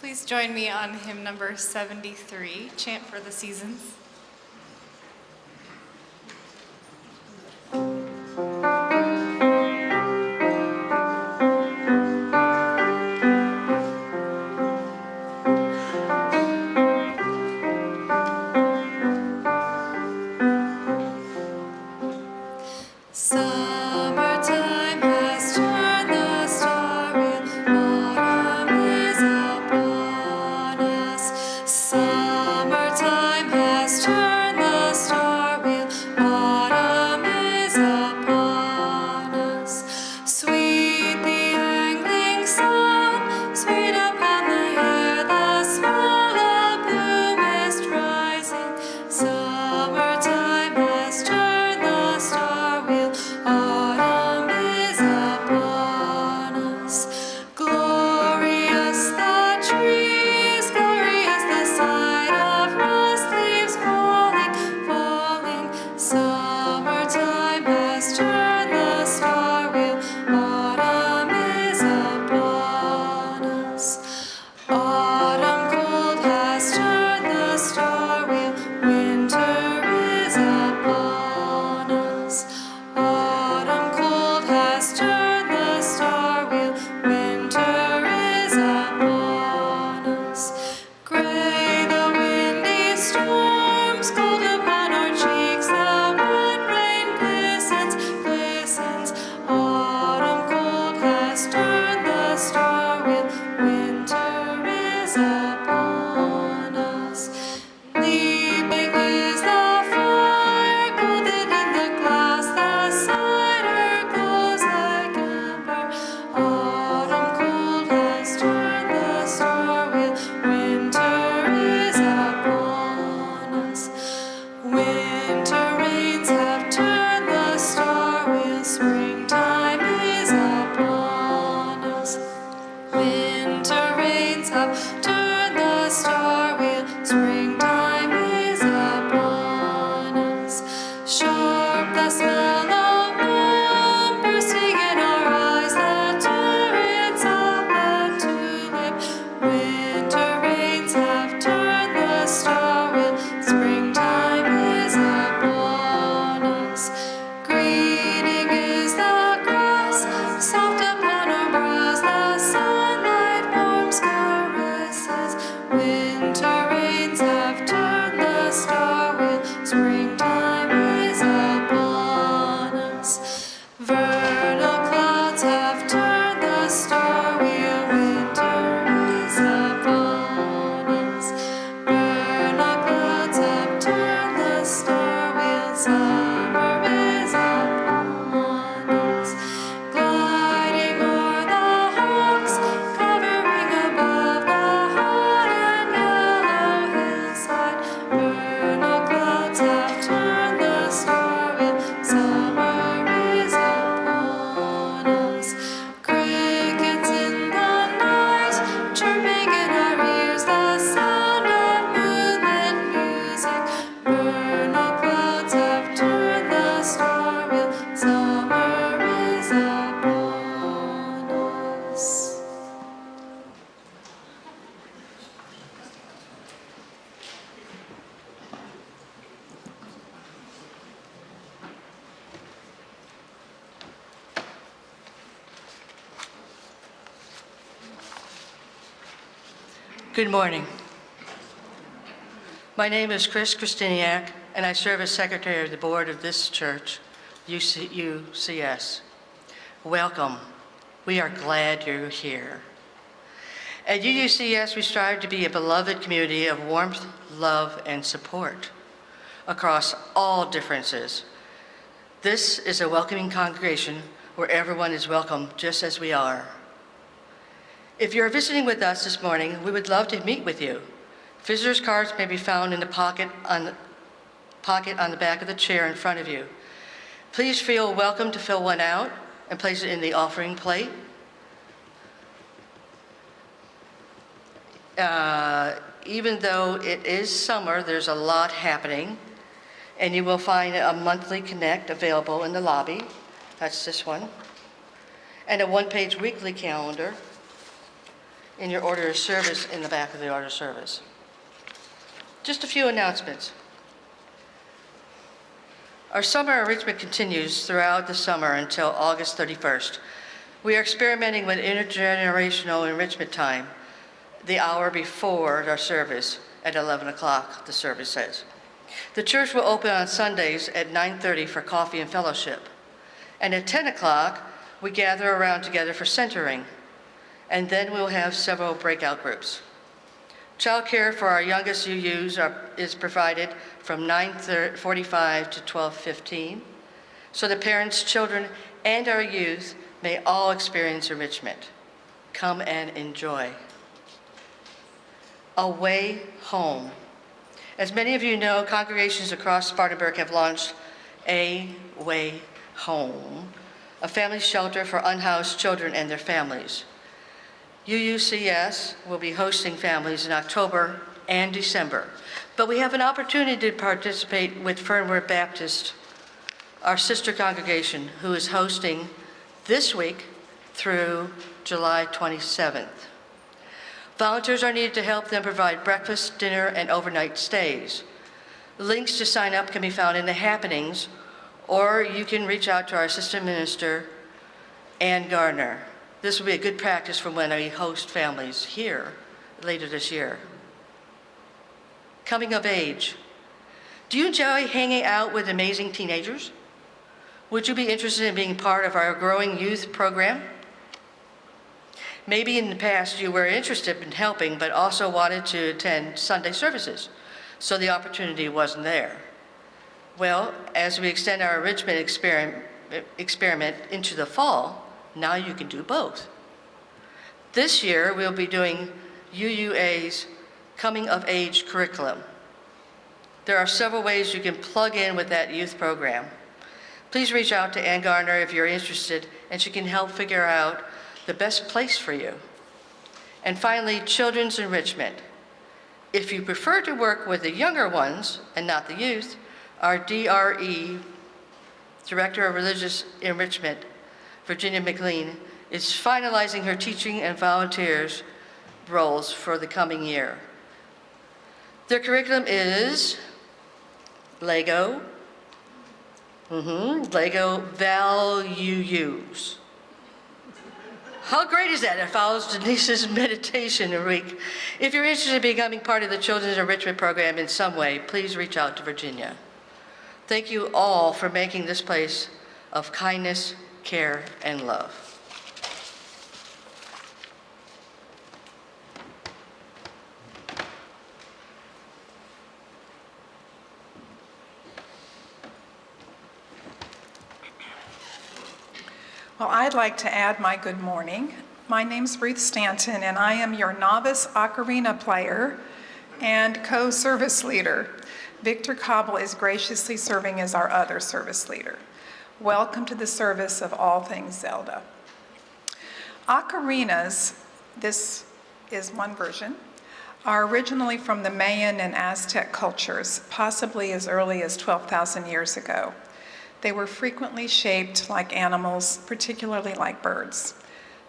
Please join me on hymn number 73, Chant for the Seasons. Good morning. My name is Chris Christiniak, and I serve as secretary of the board of this church, UCS. Welcome. We are glad you're here. At UCS, we strive to be a beloved community of warmth, love, and support across all differences. This is a welcoming congregation where everyone is welcome just as we are. If you're visiting with us this morning, we would love to meet with you. Visitors' cards may be found in the pocket on the back of the chair in front of you. Please feel welcome to fill one out and place it in the offering plate. Even though it is summer, there's a lot happening, and you will find a monthly Connect available in the lobby. That's this one. And a one-page weekly calendar in your order of service in the back of the order of service. Just a few announcements. Our summer enrichment continues throughout the summer until August 31st. We are experimenting with intergenerational enrichment time, the hour before our service at 11 o'clock, the service says. The church will open on Sundays at 9:30 for coffee and fellowship. And at 10 o'clock, we gather around together for centering. And then we'll have several breakout groups. Childcare for our youngest UUs is provided from 9:45 to 12:15, so the parents, children, and our youth may all experience enrichment. Come and enjoy. Away Home. As many of you know, congregations across Spartanburg have launched A Way Home, a family shelter for unhoused children and their families. UUCS will be hosting families in October and December, but we have an opportunity to participate with Fernwood Baptist, our sister congregation, who is hosting this week through July 27th. Volunteers are needed to help them provide breakfast, dinner, and overnight stays. Links to sign up can be found in the happenings, or you can reach out to our assistant minister, Ann Gardner. This will be a good practice for when we host families here later this year. Coming of age. Do you enjoy hanging out with amazing teenagers? Would you be interested in being part of our growing youth program? Maybe in the past you were interested in helping, but also wanted to attend Sunday services, so the opportunity wasn't there. Well, as we extend our enrichment experiment into the fall, now you can do both. This year, we'll be doing UUA's Coming of Age curriculum. There are several ways you can plug in with that youth program. Please reach out to Ann Garner if you're interested, and she can help figure out the best place for you. And finally, children's enrichment. If you prefer to work with the younger ones and not the youth, our DRE, Director of Religious Enrichment, Virginia McLean, is finalizing her teaching and volunteers roles for the coming year. Their curriculum is Lego, Lego Values. How great is that? It follows Denise's meditation a week. If you're interested in becoming part of the Children's Enrichment Program in some way, please reach out to Virginia. Thank you all for making this place of kindness, care, and love. Well, I'd like to add my good morning. My name's Ruth Stanton, and I am your novice ocarina player and co-service leader. Victor Cobble is graciously serving as our other service leader. Welcome to the service of all things Zelda. Ocarinas, this is one version, are originally from the Mayan and Aztec cultures, possibly as early as 12,000 years ago. They were frequently shaped like animals, particularly like birds.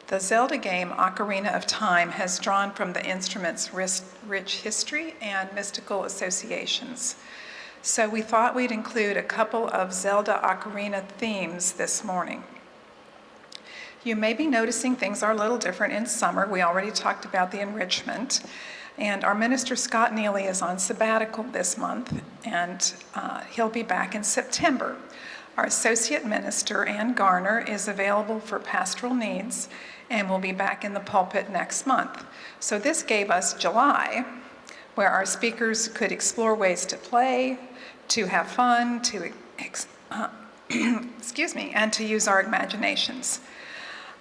The Zelda game, Ocarina of Time, has drawn from the instrument's rich history and mystical associations. So we thought we'd include a couple of Zelda Ocarina themes this morning. You may be noticing things are a little different in summer. We already talked about the enrichment. And our minister, Scott Neely, is on sabbatical this month, and he'll be back in September. Our associate minister, Ann Garner, is available for pastoral needs and will be back in the pulpit next month. So this gave us July, where our speakers could explore ways to play, to have fun, to excuse me, and to use our imaginations.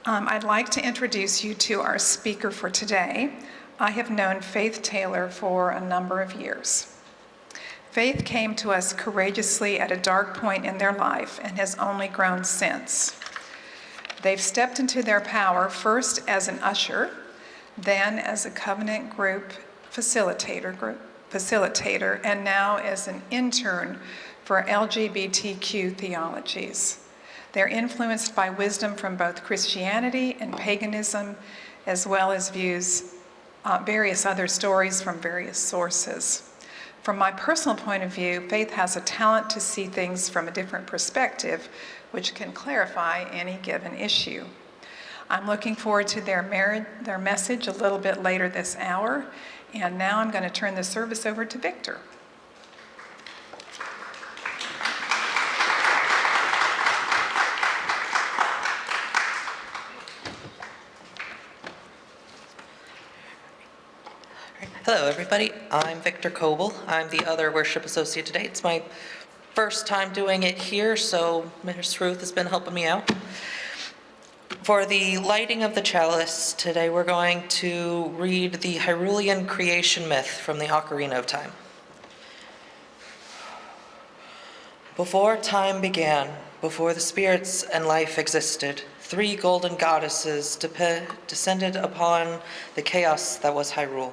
I'd like to introduce you to our speaker for today. I have known Faith Taylor for a number of years. Faith came to us courageously at a dark point in their life and has only grown since. They've stepped into their power first as an usher, then as a covenant group facilitator, and now as an intern for LGBTQ theologies. They're influenced by wisdom from both Christianity and paganism, as well as views various other stories from various sources. From my personal point of view, faith has a talent to see things from a different perspective, which can clarify any given issue. I'm looking forward to their message a little bit later this hour, and now I'm going to turn the service over to Victor. Hello, everybody. I'm Victor Coble. I'm the other worship associate today. It's my first time doing it here, so Ms. Ruth has been helping me out. For the lighting of the chalice, today we're going to read the Hyrulean creation myth from the Ocarina of Time. Before time began, before the spirits and life existed, 3 golden goddesses descended upon the chaos that was Hyrule.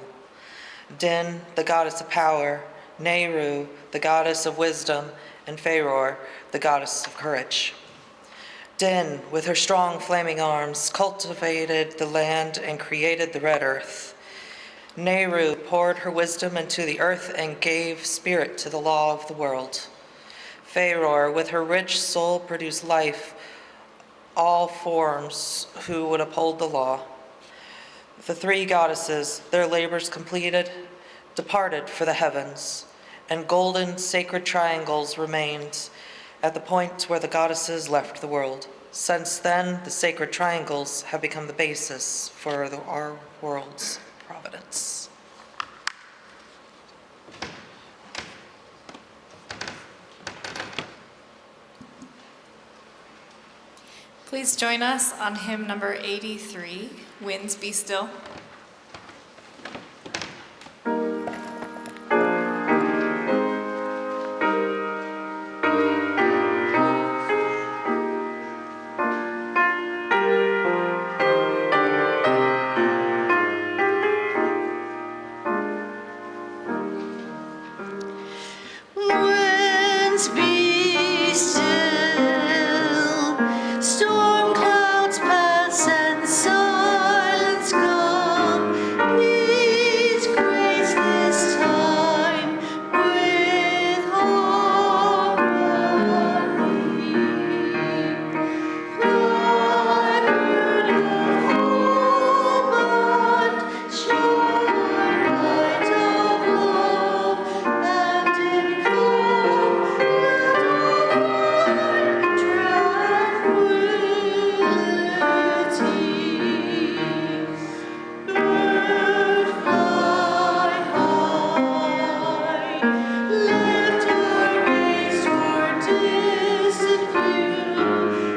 Din, the goddess of power, Nehru, the goddess of wisdom, and Faeror, the goddess of courage. Din, with her strong flaming arms, cultivated the land and created the red earth. Nehru poured her wisdom into the earth and gave spirit to the law of the world. Faeror, with her rich soul, produced life, all forms who would uphold the law. The 3 goddesses, their labors completed, departed for the heavens, and golden sacred triangles remained at the point where the goddesses left the world. Since then, the sacred triangles have become the basis for our world's providence. Please join us on hymn number 83, Winds Be Still. Winds be still, storm clouds pass and silence come. Please grace this time with harmony. Fly, bird of hope, and shine light of love, and in calm let tranquility. Bird fly high, lift our gaze toward distant view.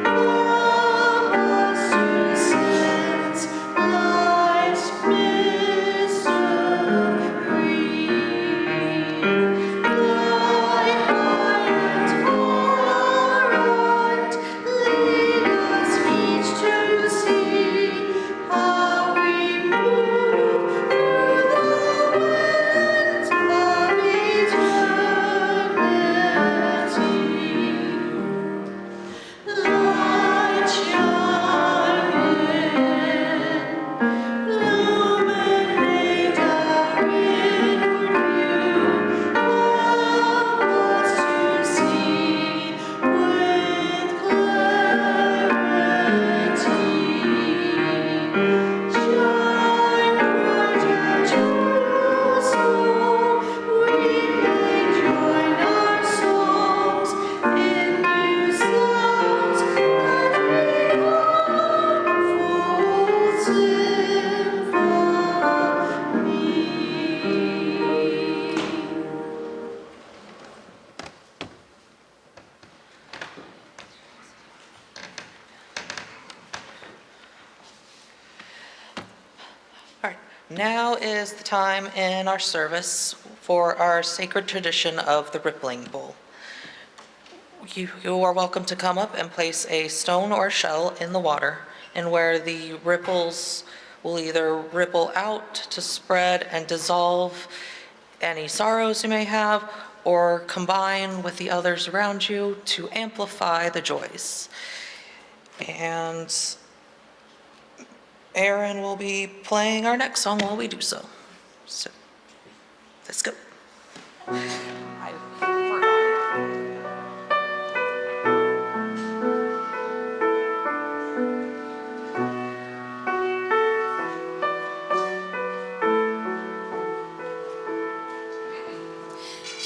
Come us to sense life's mystery. Fly high and far and lead us each to see how we move through the winds of eternity. Light shine in, illuminate our inward view. Help us to see with clarity. Shine bright and true, so we may join our songs in new sounds that unfold symphony. All right, now is the time in our service for our sacred tradition of the rippling bowl. You are welcome to come up and place a stone or shell in the water, and where the ripples will either ripple out to spread and dissolve any sorrows you may have, or combine with the others around you to amplify the joys. And Erin will be playing our next song while we do so. So, let's go. I forgot.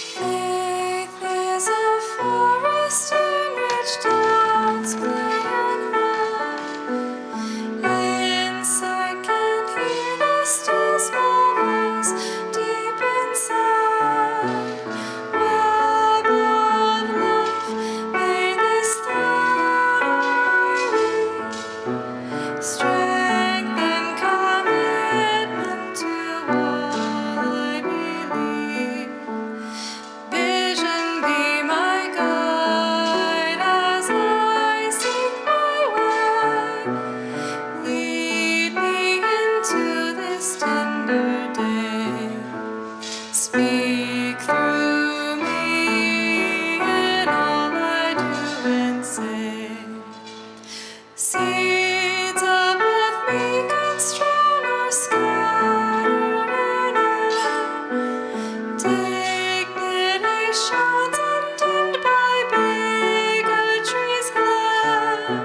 Faith is a forest in which doubts play and run. Insight can hear the still small voice deep inside. Web of love, may this thread I weave. Strength and commitment to all I believe. Vision be my guide as I seek my way. Lead me into this tender day. Speak through me in all I do and say. Seeds of both meek and strong are scattered in air. Dignity shines undimmed by bigotry's glare.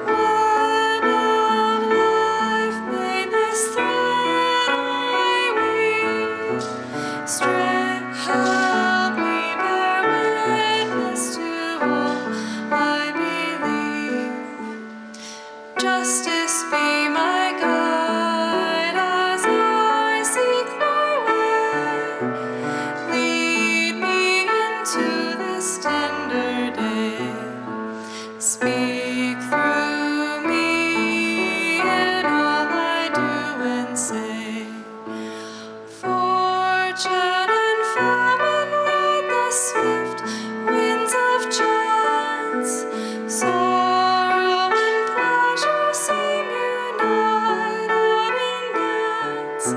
Web of life, may this thread I weave. Strength, help me bear witness to all I believe. Justice be my guide as I seek my way. Lead me into this tender day. Speak through me in all I do and say. Fortune and famine ride the swift winds of chance. Sorrow and pleasure seem united in dance.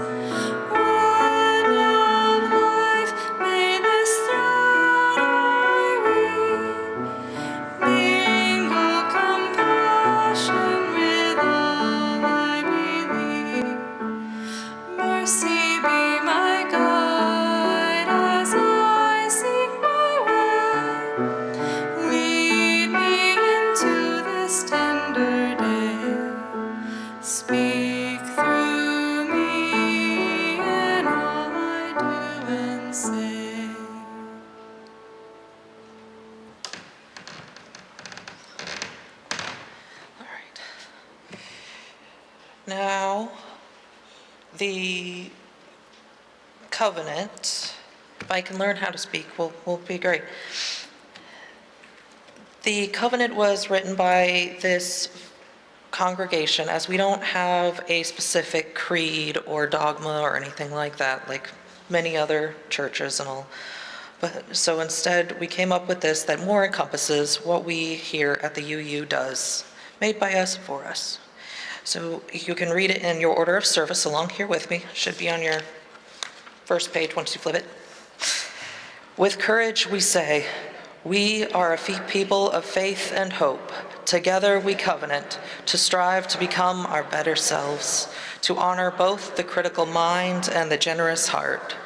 Web of life, may this thread I weave. Mingle compassion with all I believe. Mercy be my guide as I seek my way. Lead me into this tender day. Speak through me in all I do and say. All right. Now, the covenant, if I can learn how to speak, will be great. The covenant was written by this congregation, as we don't have a specific creed or dogma or anything like that, like many other churches and all. But so instead, we came up with this that more encompasses what we here at the UU does, made by us for us. So you can read it in your order of service along here with me. Should be on your first page once you flip it. With courage we say, we are a people of faith and hope. Together we covenant to strive to become our better selves, to honor both the critical mind and the generous heart,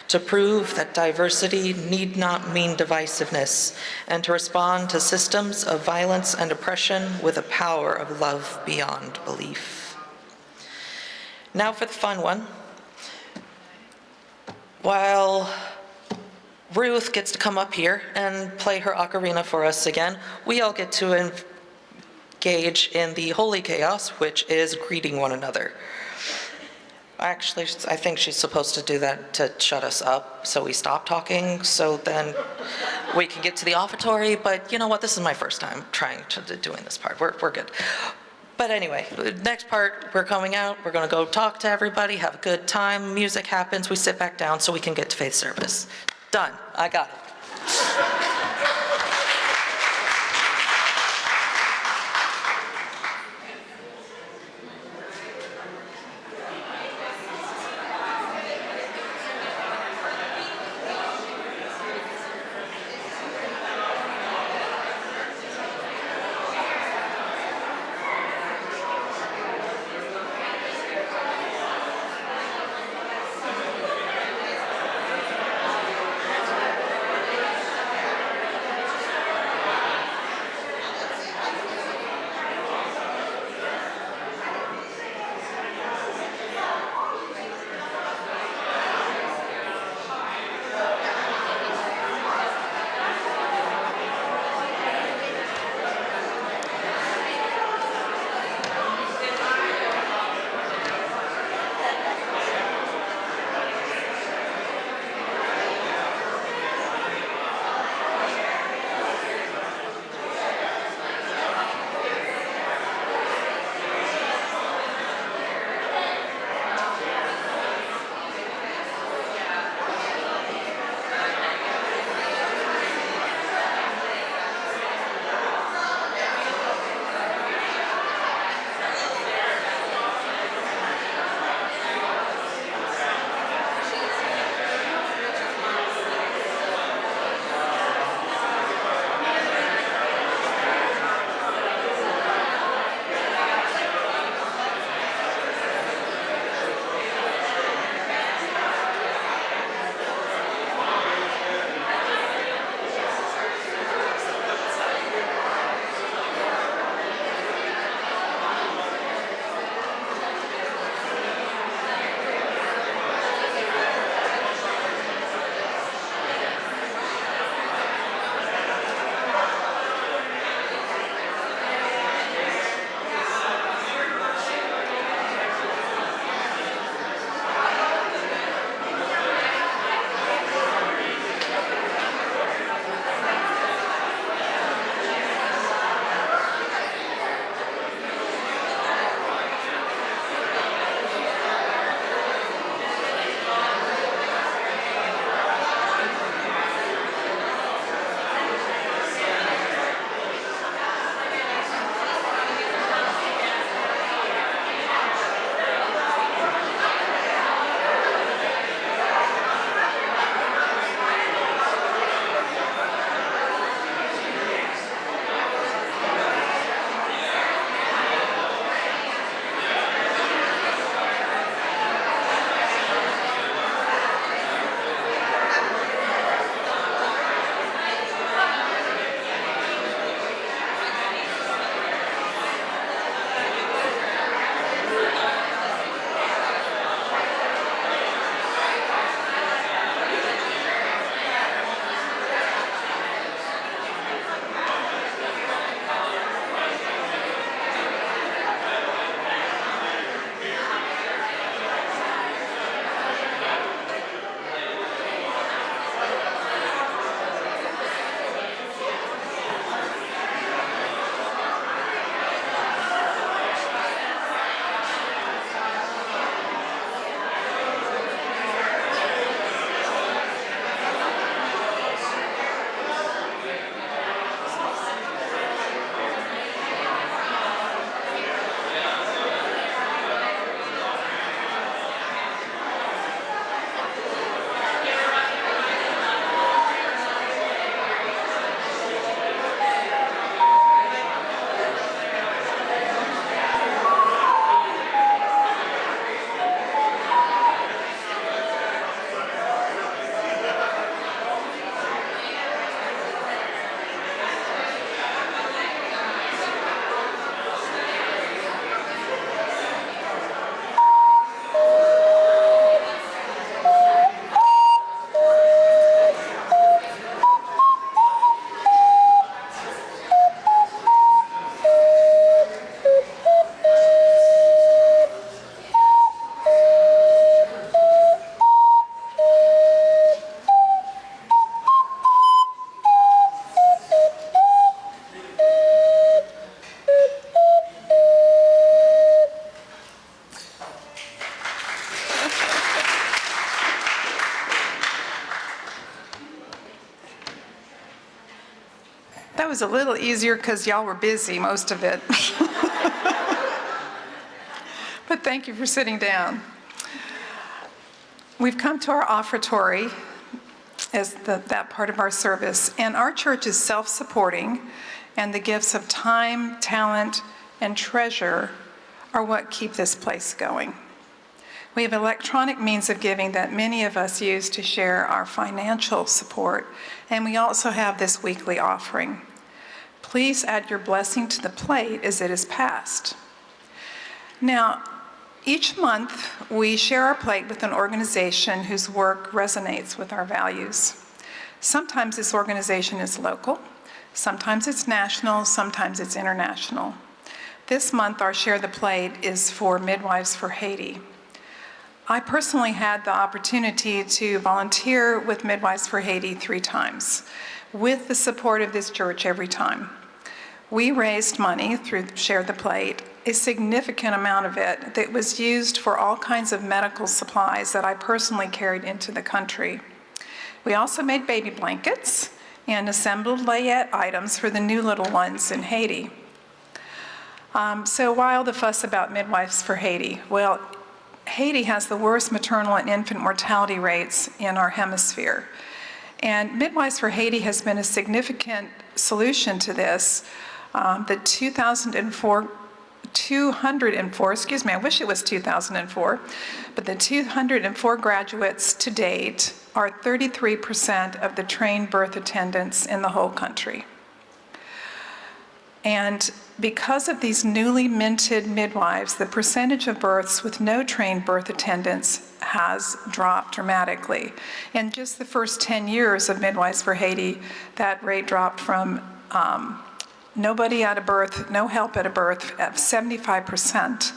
to prove that diversity need not mean divisiveness, and to respond to systems of violence and oppression with a power of love beyond belief. Now for the fun one. While Ruth gets to come up here and play her ocarina for us again, we all get to engage in the holy chaos, which is greeting one another. Actually, I think she's supposed to do that to shut us up, so we stop talking, so then we can get to the offertory, but you know what, this is my first time trying to doing this part. We're good. But anyway, the next part, we're coming out, we're gonna go talk to everybody, have a good time, music happens, we sit back down so we can get to faith service. Done, I got it. was a little easier because y'all were busy, most of it. But thank you for sitting down. We've come to our offertory as that part of our service, and our church is self-supporting, and the gifts of time, talent, and treasure are what keep this place going. We have electronic means of giving that many of us use to share our financial support, and we also have this weekly offering. Please add your blessing to the plate as it is passed. Now, each month, we share our plate with an organization whose work resonates with our values. Sometimes this organization is local, sometimes it's national, sometimes it's international. This month, our Share the Plate is for Midwives for Haiti. I personally had the opportunity to volunteer with Midwives for Haiti 3 times, with the support of this church every time. We raised money through Share the Plate, a significant amount of it that was used for all kinds of medical supplies that I personally carried into the country. We also made baby blankets and assembled layette items for the new little ones in Haiti. So why all the fuss about Midwives for Haiti? Well, Haiti has the worst maternal and infant mortality rates in our hemisphere. And Midwives for Haiti has been a significant solution to this. The 204, I wish it was 2004, but the 204 graduates to date are 33% of the trained birth attendants in the whole country. And because of these newly minted midwives, the percentage of births with no trained birth attendants has dropped dramatically. In just the first 10 years of Midwives for Haiti, that rate dropped from nobody at a birth, no help at a birth, at 75%,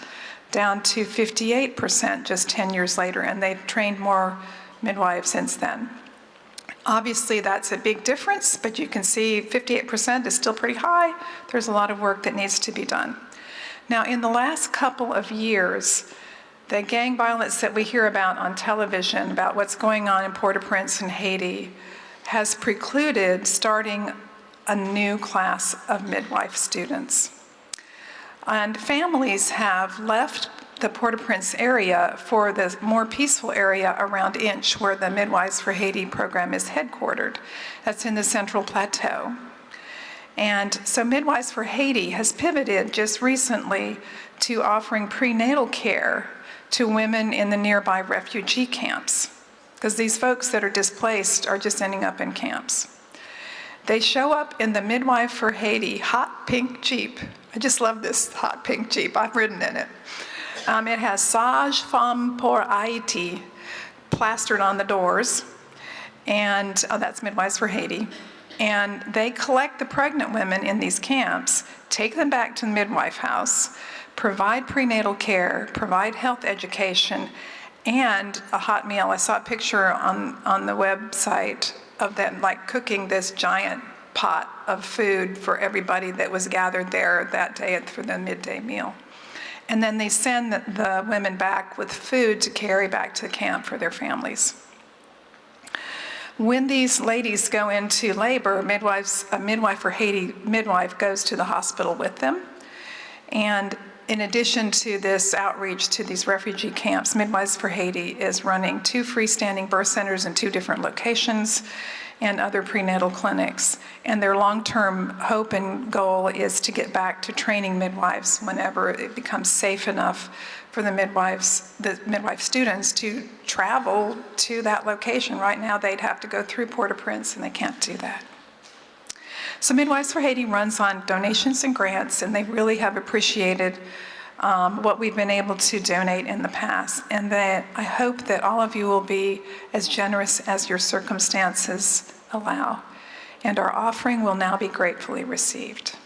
down to 58% just 10 years later, and they've trained more midwives since then. Obviously, that's a big difference, but you can see 58% is still pretty high. There's a lot of work that needs to be done. Now, in the last couple of years, the gang violence that we hear about on television, about what's going on in Port-au-Prince and Haiti, has precluded starting a new class of midwife students. And families have left the Port-au-Prince area for the more peaceful area around Inch, where the Midwives for Haiti program is headquartered. That's in the Central Plateau. And so Midwives for Haiti has pivoted just recently to offering prenatal care to women in the nearby refugee camps, because these folks that are displaced are just ending up in camps. They show up in the Midwife for Haiti hot pink Jeep. I just love this hot pink Jeep. I've ridden in it. It has Sage Femme pour Haiti plastered on the doors, and that's Midwives for Haiti. And they collect the pregnant women in these camps, take them back to the midwife house, provide prenatal care, provide health education, and a hot meal. I saw a picture on the website of them like cooking this giant pot of food for everybody that was gathered there that day for the midday meal. And then they send the women back with food to carry back to the camp for their families. When these ladies go into labor, a Midwife for Haiti midwife goes to the hospital with them. And in addition to this outreach to these refugee camps, Midwives for Haiti is running 2 freestanding birth centers in 2 different locations and other prenatal clinics. And their long-term hope and goal is to get back to training midwives whenever it becomes safe enough for the midwife students to travel to that location. Right now, they'd have to go through Port-au-Prince, and they can't do that. So Midwives for Haiti runs on donations and grants, and they really have appreciated what we've been able to donate in the past. And that I hope that all of you will be as generous as your circumstances allow. And our offering will now be gratefully received.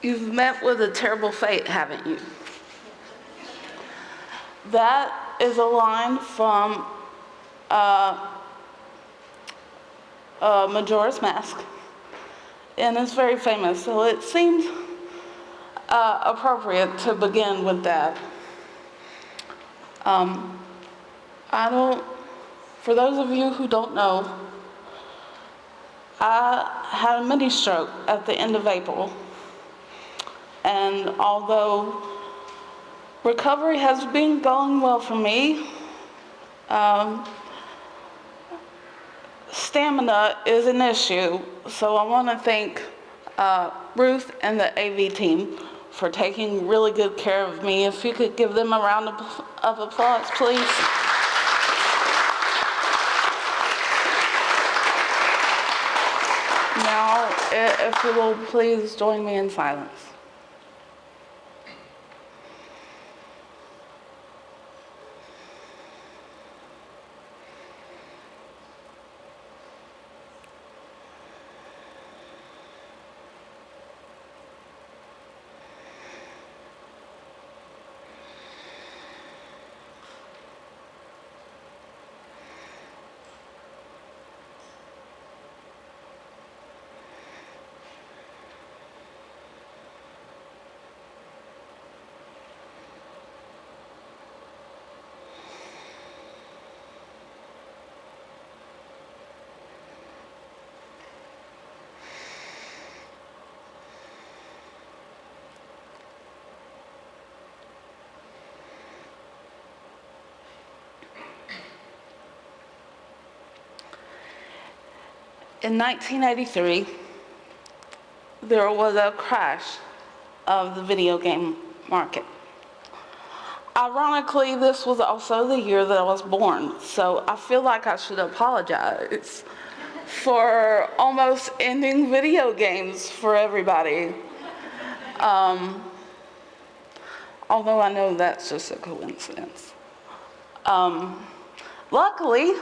You've met with a terrible fate, haven't you? That is a line from Majora's Mask, and it's very famous, so it seemed appropriate to begin with that. For those of you who don't know, I had a mini stroke at the end of April. And although recovery has been going well for me, stamina is an issue. So I want to thank Ruth and the AV team for taking really good care of me. If you could give them a round of applause, please. Now, if you will please join me in silence. In 1983, there was a crash of the video game market. Ironically, this was also the year that I was born, so I feel like I should apologize for almost ending video games for everybody. Although I know that's just a coincidence. Luckily,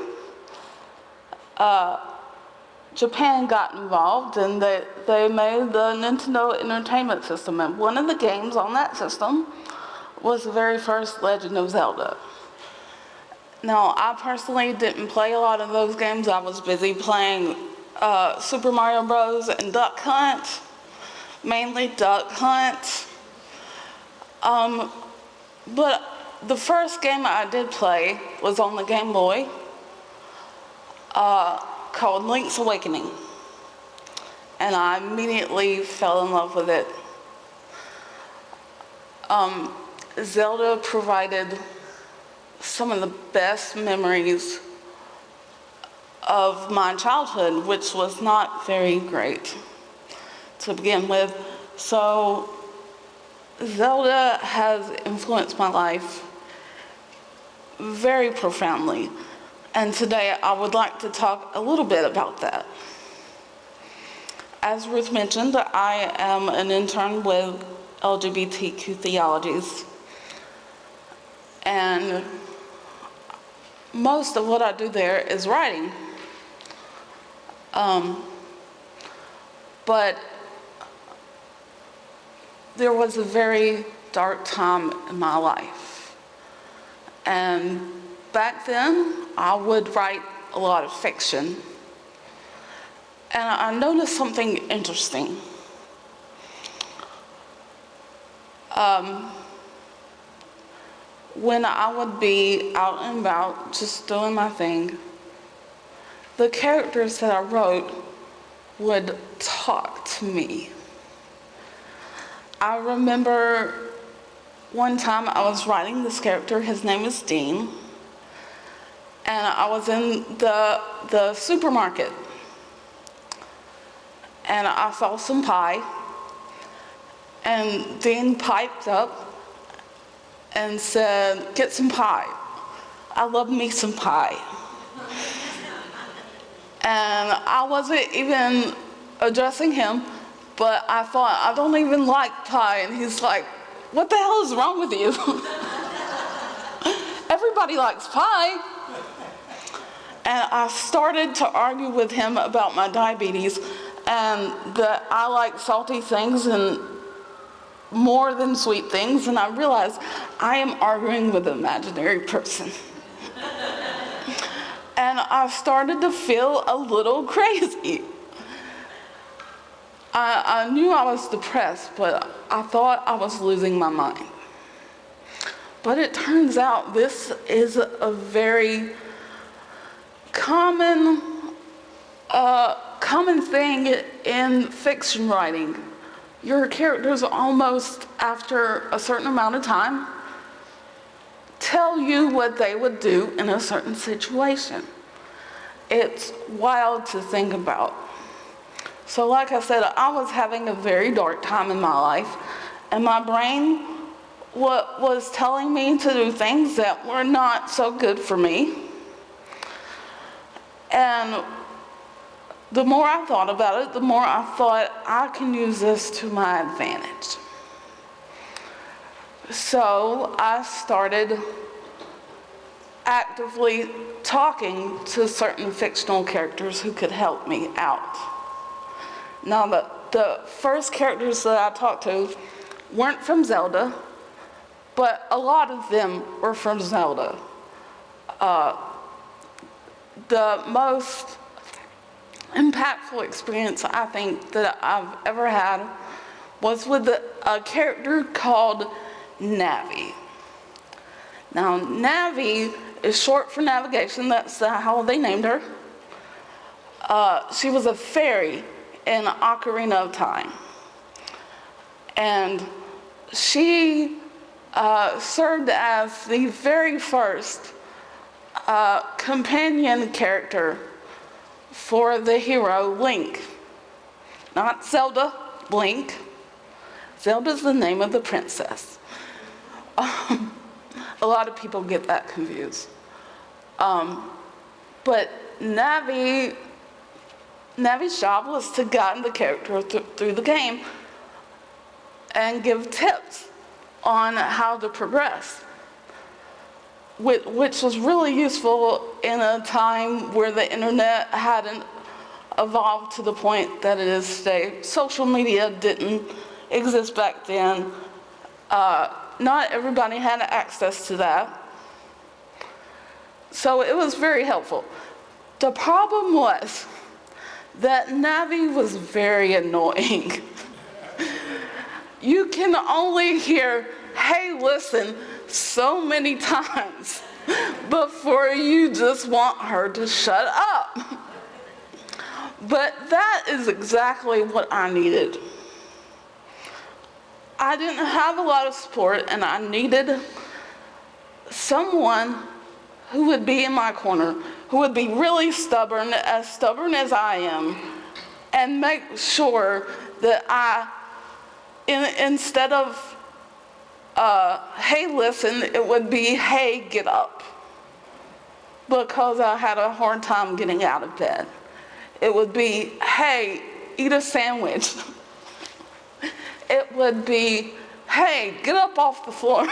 Japan got involved and they made the Nintendo Entertainment System, and one of the games on that system was the very first Legend of Zelda. Now, I personally didn't play a lot of those games. I was busy playing Super Mario Bros. And Duck Hunt, mainly Duck Hunt. But the first game I did play was on the Game Boy, called Link's Awakening, and I immediately fell in love with it. Zelda provided some of the best memories of my childhood, which was not very great to begin with. So Zelda has influenced my life very profoundly. And today I would like to talk a little bit about that. As Ruth mentioned, I am an intern with LGBTQ Theologies. And most of what I do there is writing. But there was a very dark time in my life. And back then, I would write a lot of fiction. And I noticed something interesting. When I would be out and about, just doing my thing, the characters that I wrote would talk to me. I remember one time I was writing this character, his name is Dean, and I was in the supermarket, and I saw some pie, and Dean piped up and said, "Get some pie. I love me some pie." And I wasn't even addressing him, but I thought, I don't even like pie. And he's like, "What the hell is wrong with you? Everybody likes pie." And I started to argue with him about my diabetes and that I like salty things and more than sweet things, and I realized I am arguing with an imaginary person. And I started to feel a little crazy. I knew I was depressed, but I thought I was losing my mind. But it turns out this is a very common thing in fiction writing. Your characters almost, after a certain amount of time, tell you what they would do in a certain situation. It's wild to think about. So like I said, I was having a very dark time in my life, and my brain was telling me to do things that were not so good for me. And the more I thought about it, the more I thought I can use this to my advantage. So I started actively talking to certain fictional characters who could help me out. Now, the first characters that I talked to weren't from Zelda, but a lot of them were from Zelda. The most impactful experience I think that I've ever had was with a character called Navi. Now, Navi is short for navigation. That's how they named her. She was a fairy in Ocarina of Time. And she served as the very first companion character for the hero Link. Not Zelda, Link. Zelda's the name of the princess. A lot of people get that confused. But Navi's job was to guide the character through the game and give tips on how to progress, which was really useful in a time where the internet hadn't evolved to the point that it is today. Social media didn't exist back then. Not everybody had access to that. So it was very helpful. The problem was that Navi was very annoying. You can only hear, "Hey, listen," so many times before you just want her to shut up. But that is exactly what I needed. I didn't have a lot of support, and I needed someone who would be in my corner, who would be really stubborn as I am, and make sure that instead of, "Hey, listen," it would be, "Hey, get up," because I had a hard time getting out of bed. It would be, "Hey, eat a sandwich." It would be, "Hey, get up off the floor."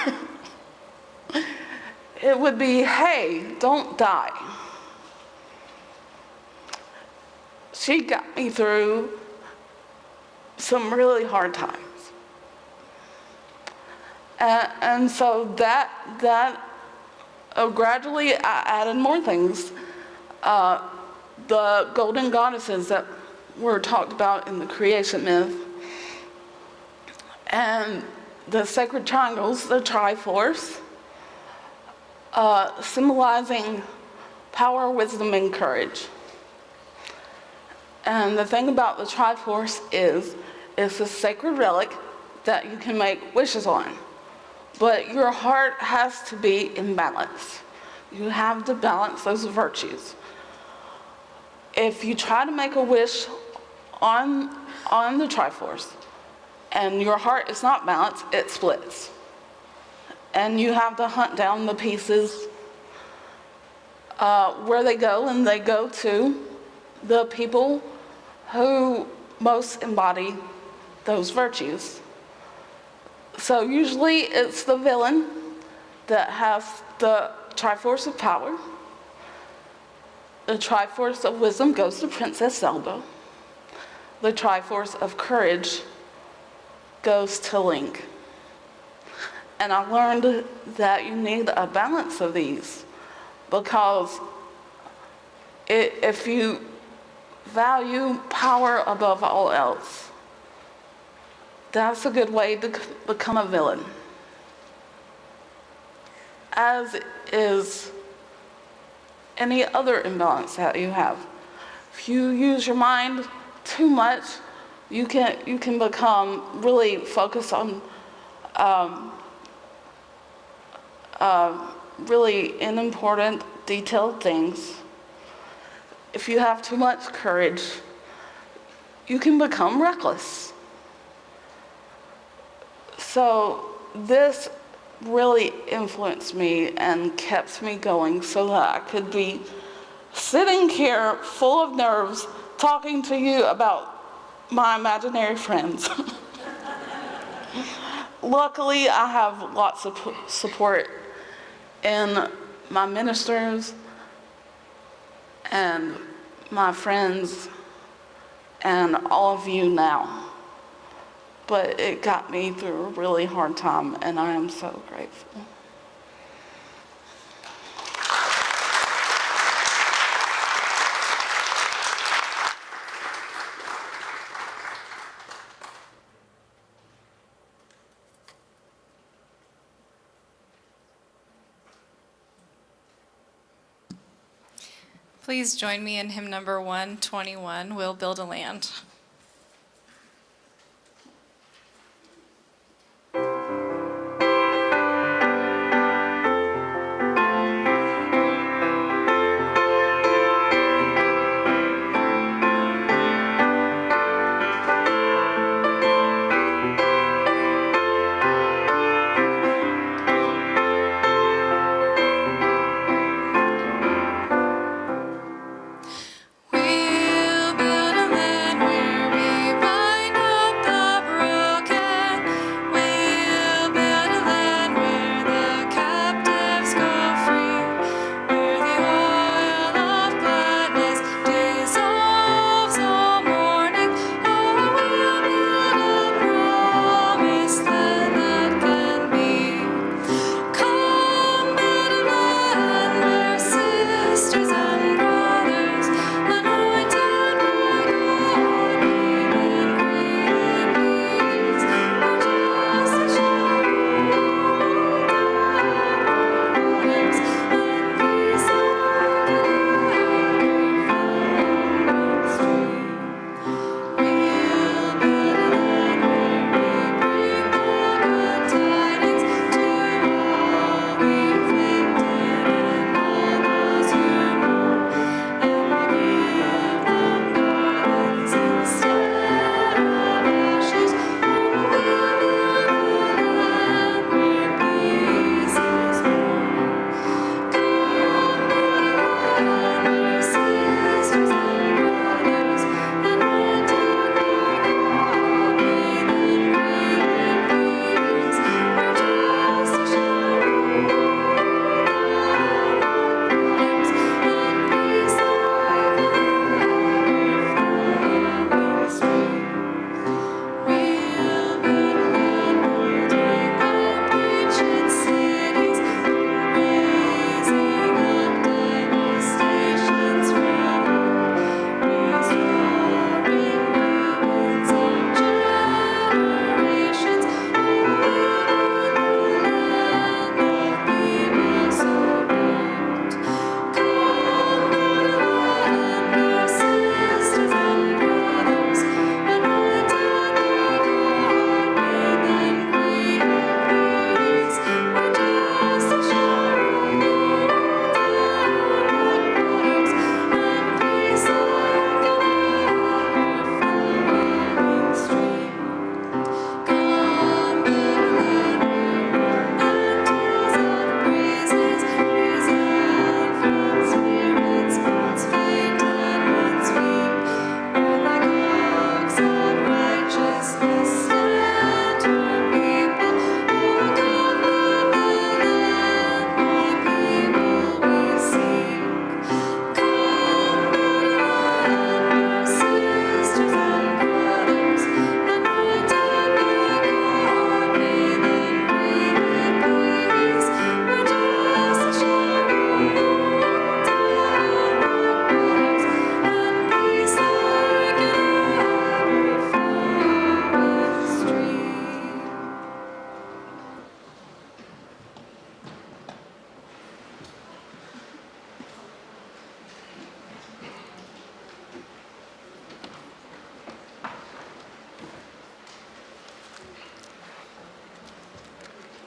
It would be, "Hey, don't die." She got me through some really hard times. And so that gradually I added more things. The golden goddesses that were talked about in the creation myth, and the sacred triangles, the Triforce, symbolizing power, wisdom, and courage. And the thing about the Triforce is it's a sacred relic that you can make wishes on. But your heart has to be in balance. You have to balance those virtues. If you try to make a wish on the Triforce and your heart is not balanced, it splits. And you have to hunt down the pieces where they go, and they go to the people who most embody those virtues. So usually it's the villain that has the Triforce of power. The Triforce of wisdom goes to Princess Zelda. The Triforce of courage goes tilling. And I learned that you need a balance of these because if you value power above all else, that's a good way to become a villain. As is any other imbalance that you have. If you use your mind too much, you can become really focused on really unimportant, detailed things. If you have too much courage, you can become reckless. So this really influenced me and kept me going so that I could be sitting here full of nerves talking to you about my imaginary friends. Luckily, I have lots of support in my ministers and my friends and all of you now. But it got me through a really hard time, and I am so grateful. Please join me in hymn number 121, We'll Build a Land. We'll build a land where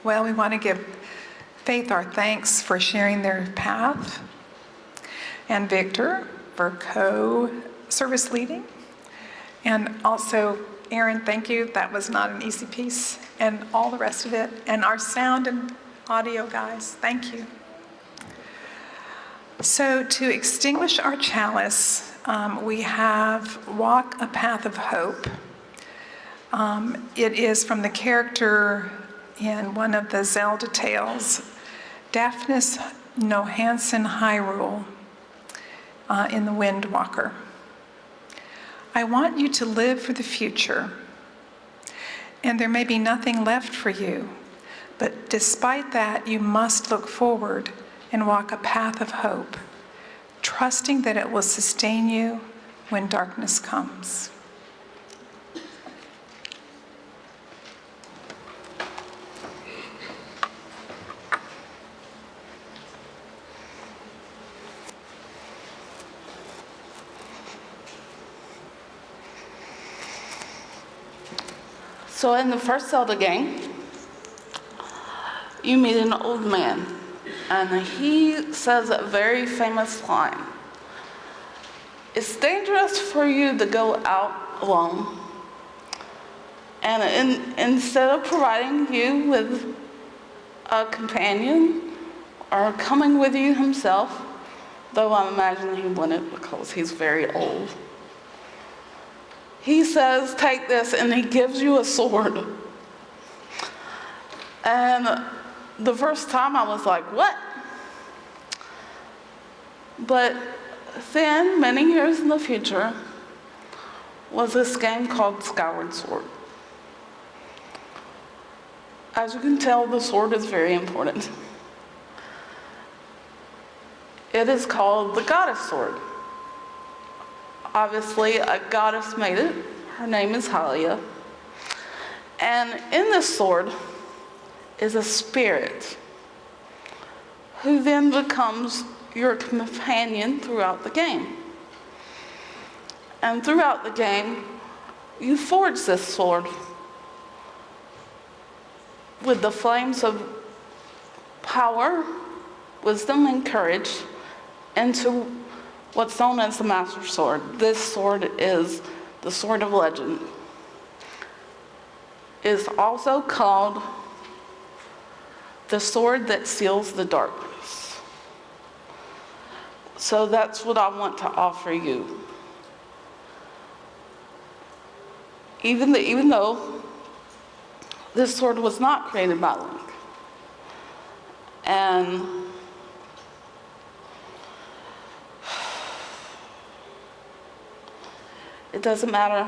Well, we want to give Faith our thanks for sharing their path, and Victor for co-service leading, and also Erin, thank you. That was not an easy piece, and all the rest of it, and our sound and audio guys, thank you. So to extinguish our chalice, we have Walk a Path of Hope. It is from the character in one of the Zelda tales, Daphnis Nohansen Hyrule, in The Wind Walker. I want you to live for the future, and there may be nothing left for you, but despite that, you must look forward and walk a path of hope, trusting that it will sustain you when darkness comes. So in the first Zelda game, you meet an old man, and he says a very famous line. It's dangerous for you to go out alone. And instead of providing you with a companion or coming with you himself, though I imagine he wouldn't because he's very old, he says, take this, and he gives you a sword. And the first time I was like, what? But then, many years in the future, was this game called Skyward Sword. As you can tell, the sword is very important. It is called the Goddess Sword. Obviously, a goddess made it. Her name is Hylia. And in this sword is a spirit who then becomes your companion throughout the game. And throughout the game, you forge this sword with the flames of power, wisdom, and courage into what's known as the Master Sword. This sword is the Sword of Legend. It's also called the sword that seals the darkness. So that's what I want to offer you. Even though this sword was not created by Link, and it doesn't matter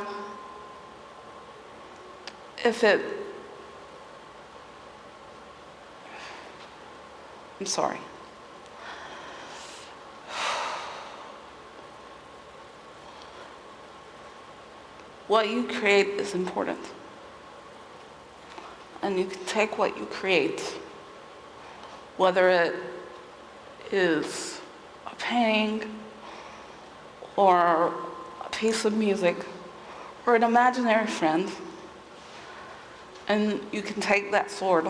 if I'm sorry. What you create is important. And you can take what you create, whether it is a painting or a piece of music or an imaginary friend, and you can take that sword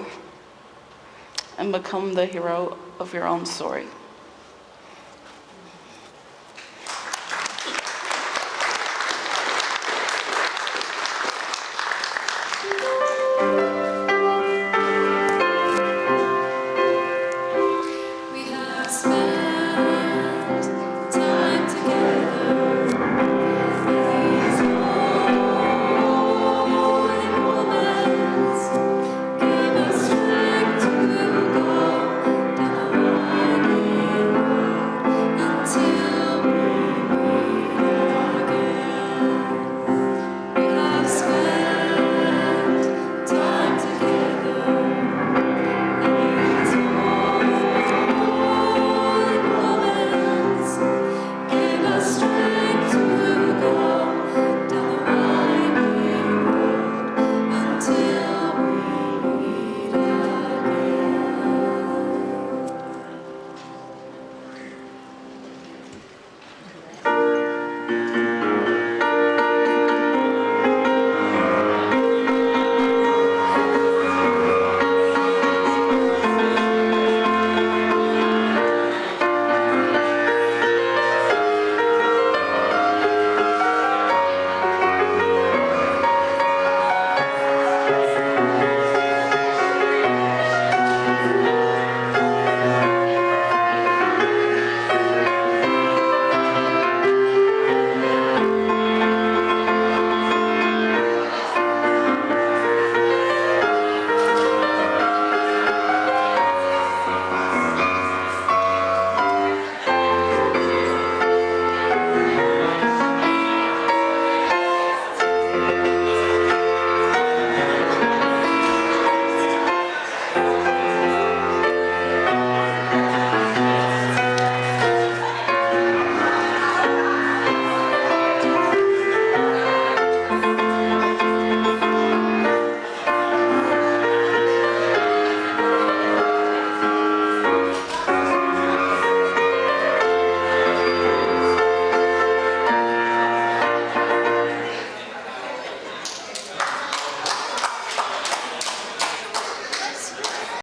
and become the hero of your own story.